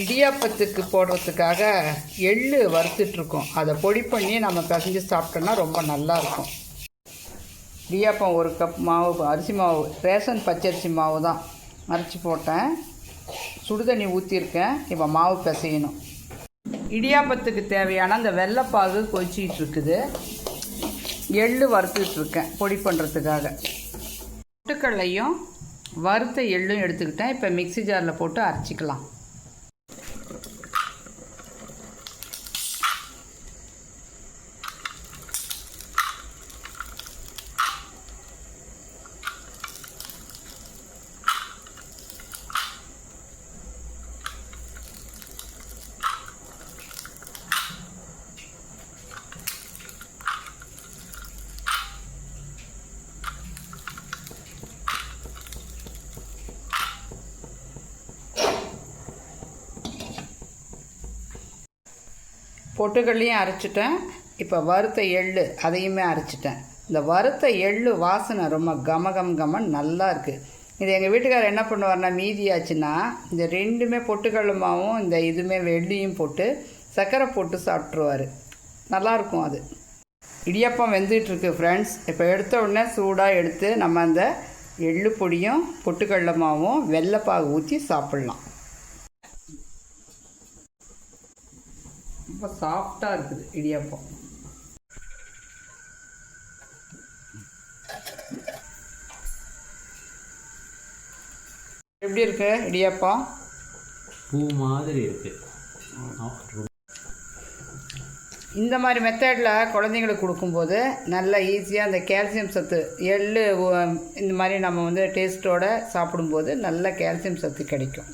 இடியாப்பத்துக்கு போடுறதுக்காக எள்ளு வறுத்துட்ருக்கோம். அதை பொடி பண்ணி நம்ம பிசைஞ்சு சாப்பிட்டோன்னா ரொம்ப நல்லாயிருக்கும். இடியாப்பம் 1 கப் மாவு, அரிசி மாவு, ரேஷன் பச்சரிசி மாவு தான் அரைச்சி போட்டேன். சுடுதண்ணி ஊற்றிருக்கேன். இப்போ மாவு பிசையணும். இடியாப்பத்துக்கு தேவையான அந்த வெள்ளைப்பாகு கொதிச்சிட்டு இருக்குது. எள்ளு வறுத்துட்ருக்கேன் பொடி பண்ணுறதுக்காக. பொட்டுக்கடலையும் வறுத்த எள்ளும் எடுத்துக்கிட்டேன். இப்போ மிக்ஸி ஜாரில் போட்டு அரைச்சிக்கலாம். பொட்டுக்கடலையும் அரைச்சிட்டேன். இப்போ வறுத்த எள்ளு அதையுமே அரைச்சிட்டேன். இந்த வறுத்த எள்ளு வாசனை ரொம்ப கமகமன்னு நல்லா இருக்குது. இது எங்கள் வீட்டுக்காரர் என்ன பண்ணுவார்னா, மீதியாச்சுன்னா இந்த ரெண்டுமே பொட்டுக்கடலை மாவும் இந்த இதுவுமே வெள்ளியும் போட்டு சர்க்கரை போட்டு சாப்பிட்ருவார். நல்லாயிருக்கும் அது. இடியாப்பம் வெந்துட்டுருக்கு ஃப்ரெண்ட்ஸ். இப்போ எடுத்த உடனே சூடாக எடுத்து நம்ம அந்த எள்ளு பொடியும் பொட்டுக்கடலை மாவும் வெள்ளைப்பாகு ஊற்றி சாப்பிட்லாம். ரொம்ப சாஃப்டாக இருக்குது இடியாப்பம். எப்படி இருக்கு இடியாப்பம்? பூ மாதிரி இருக்கு. இந்த மாதிரி மெத்தடில் குழந்தைங்களுக்கு கொடுக்கும்போது நல்லா ஈஸியாக அந்த கால்சியம் சத்து, எள்ளு இந்த மாதிரி நம்ம டேஸ்ட்டோடு சாப்பிடும்போது நல்ல கால்சியம் சத்து கிடைக்கும்.